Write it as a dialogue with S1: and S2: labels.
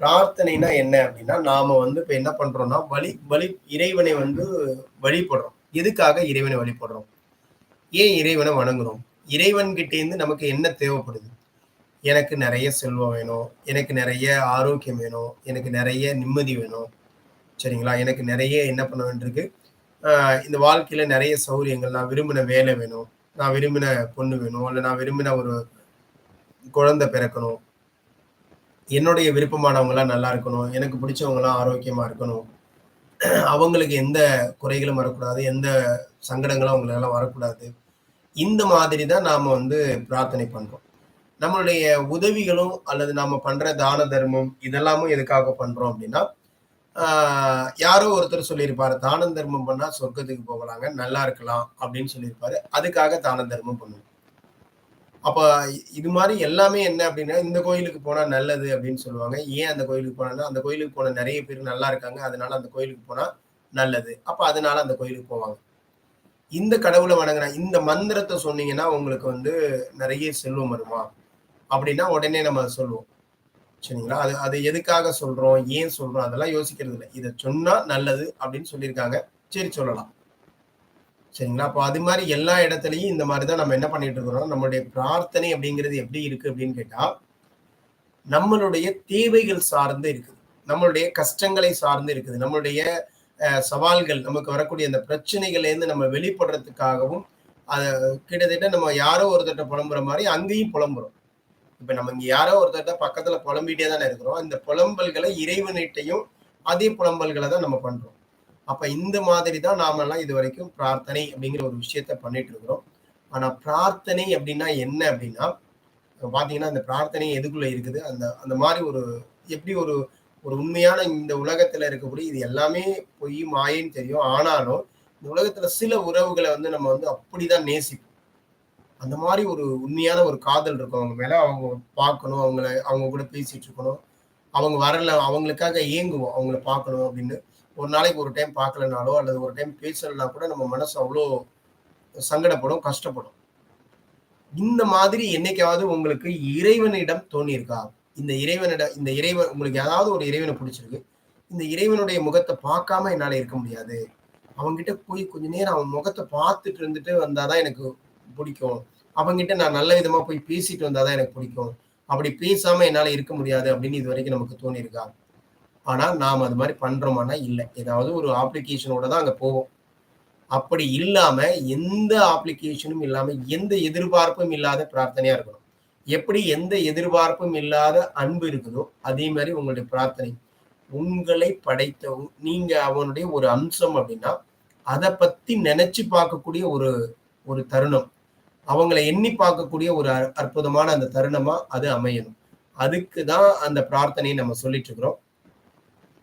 S1: பிரார்த்தனைனா என்ன அப்படின்னா, நாம வந்து இப்ப என்ன பண்றோம்னா, வழி வழி இறைவனை வந்து வழிபடுறோம். எதுக்காக இறைவனை வழிபடுறோம்? ஏன் இறைவனை வணங்குறோம்? இறைவன்கிட்டேருந்து நமக்கு என்ன தேவைப்படுது? எனக்கு நெறைய செல்வம் வேணும். எனக்கு நெறைய ஆரோக்கியம் வேணும். எனக்கு நெறைய நிம்மதி வேணும். சரிங்களா? எனக்கு நெறைய என்ன பண்ண வேண்டியிருக்கு, அ இந்த வாழ்க்கையில நெறைய சௌரியங்கள். நான் விரும்பின வேலை வேணும். நான் விரும்பின பொண்ணு வேணும். இல்ல நான் விரும்பின ஒரு குழந்தை பிறக்கணும். என்னுடைய விருப்பமானவங்கலாம் நல்லா இருக்கணும். எனக்கு பிடிச்சவங்கலாம் ஆரோக்கியமா இருக்கணும். அவங்களுக்கு எந்த குறைகளும் வரக்கூடாது. எந்த சங்கடங்களும் அவங்களுக்கெல்லாம் வரக்கூடாது. இந்த மாதிரி தான் நாம வந்து பிரார்த்தனை பண்றோம். நம்மளுடைய உதவிகளும் அல்லது நாம பண்ற தான தர்மம் இதெல்லாமும் எதுக்காக பண்றோம் அப்படின்னா, ஆ யாரோ ஒருத்தர் சொல்லியிருப்பாரு, "தானம் தர்மம் பண்ணா சொர்க்கத்துக்கு போகலாங்க. நல்லா இருக்கலாம்." அப்படின்னு சொல்லியிருப்பாரு. அதுக்காக தான தர்மம் பண்ணுவோம். அப்ப இது மாரி எல்லாமே என்ன அப்படின்னா, இந்த கோயிலுக்கு போனா நல்லது அப்படின்னு சொல்லுவாங்க. ஏன் அந்த கோயிலுக்கு போனான்னா, அந்த கோயிலுக்கு போன நெறைய பேர் நல்லா இருக்காங்க. அதனால அந்த கோயிலுக்கு போனா நல்லது. அப்ப அதனால அந்த கோயிலுக்கு போவாங்க. இந்த கடவுள வணங்குனா இந்த மந்திரத்த சொன்னீங்கன்னா, உங்களுக்கு வந்து நெறைய செல்வம் வருமா? அப்படின்னா உடனே நம்ம அத சொல்லுவோம். சரிங்களா? அது அது எதுக்காக சொல்றோம்? ஏன் சொல்றோம்? அதெல்லாம் யோசிக்கிறது இல்ல. இத சொன்னா நல்லது அப்படின்னு சொல்லியிருக்காங்க. சரி சொல்லலாம். சரிங்களா? அப்போ அது மாரி எல்லா இடத்துலயும் இந்த மாரி தான் நம்ம என்ன பண்ணிட்டு இருக்கிறோம், நம்மளுடைய பிரார்த்தனை அப்படிங்கிறது எப்படி இருக்கு அப்படின்னு கேட்டா, நம்மளுடைய தேவைகள் சார்ந்து இருக்குது. நம்மளுடைய கஷ்டங்களை சார்ந்து இருக்குது. நம்மளுடைய சவால்கள், நமக்கு வரக்கூடிய அந்த பிரச்சனைகள்லேருந்து நம்ம வெளிப்படுறதுக்காகவும், அத கிட்டத்தட்ட நம்ம யாரோ ஒருத்தர்ட்ட புலம்புற மாரி அங்கேயும் புலம்புறோம். இப்ப நம்ம இங்க யாரோ ஒருத்தர்ட்ட பக்கத்துல புலம்பிட்டே தானே இருக்கிறோம். இந்த புலம்பல்களை இறைவனிட்டயும் அதே புலம்பல்கள தான் நம்ம பண்றோம். அப்ப இந்த மாதிரி தான் நாமெல்லாம் இதுவரைக்கும் பிரார்த்தனை அப்படிங்கிற ஒரு விஷயத்த பண்ணிட்டு இருக்கிறோம். ஆனா பிரார்த்தனை அப்படின்னா என்ன அப்படின்னா, இப்ப பார்த்தீங்கன்னா, அந்த பிரார்த்தனை எதுக்குள்ள இருக்குது? அந்த அந்த மாரி ஒரு எப்படி ஒரு ஒரு உண்மையான இந்த உலகத்துல இருக்கக்கூடிய இது எல்லாமே பொய், மாயைன்னு தெரியும். ஆனாலும், இந்த உலகத்துல சில உறவுகள வந்து நம்ம வந்து அப்படிதான் நேசிப்போம். அந்த மாரி ஒரு உண்மையான ஒரு காதல் இருக்கும் அவங்க மேல. அவங்க பார்க்கணும், அவங்க கூட பேசிட்டு இருக்கணும். அவங்க வரல, அவங்களுக்காக ஏங்குவோம். அவங்கள பார்க்கணும் அப்படின்னு. ஒரு நாளைக்கு ஒரு டைம் பார்க்கலனாலோ, அல்லது ஒரு டைம் பேசலனா கூட நம்ம மனசு அவ்ளோ சங்கடப்படும், கஷ்டப்படும். இந்த மாதிரி என்னைக்காவது உங்களுக்கு இறைவனிடம் தோணியிருக்கா? இந்த இறைவன் உங்களுக்கு யாராவது ஒரு இறைவன புடிச்சிருக்கு. இந்த இறைவனுடைய முகத்த பார்க்காம என்னால இருக்க முடியாது. அவன்கிட்ட போய் கொஞ்ச நேரம் அவன் முகத்த பார்த்துட்டு இருந்துட்டு வந்தா தான் எனக்கு புடிக்கும். அவன்கிட்ட நான் நல்ல விதமா போய் பேசிட்டு வந்தா தான் எனக்கு புடிக்கும். அப்படி பேசாம என்னால இருக்க முடியாது அப்படின்னு இதுவரைக்கும் நமக்கு தோணியிருக்கா? ஆனா நாம அது மாரி பண்றோமான்னா இல்ல. ஏதாவது ஒரு அப்ளிகேஷனோட தான் அங்க போவோம். அப்படி இல்லாம, எந்த அப்ளிகேஷனும் இல்லாம, எந்த எதிர்பார்ப்பும் இல்லாத பிரார்த்தனையா இருக்கணும். எப்படி எந்த எதிர்பார்ப்பும் இல்லாத அன்பு இருக்குதோ, அதே மாரி உங்களுடைய பிரார்த்தனை. உங்களை படைத்த நீங்க அவனுடைய ஒரு அம்சம் அப்படின்னா, அத பத்தி நெனச்சு பார்க்கக்கூடிய ஒரு ஒரு தருணம். அவங்கள எண்ணி பார்க்கக்கூடிய ஒரு அற்புதமான அந்த தருணமா அது அமையணும். அதுக்கு தான் அந்த பிரார்த்தனைய நம்ம சொல்லிட்டு இருக்கிறோம்.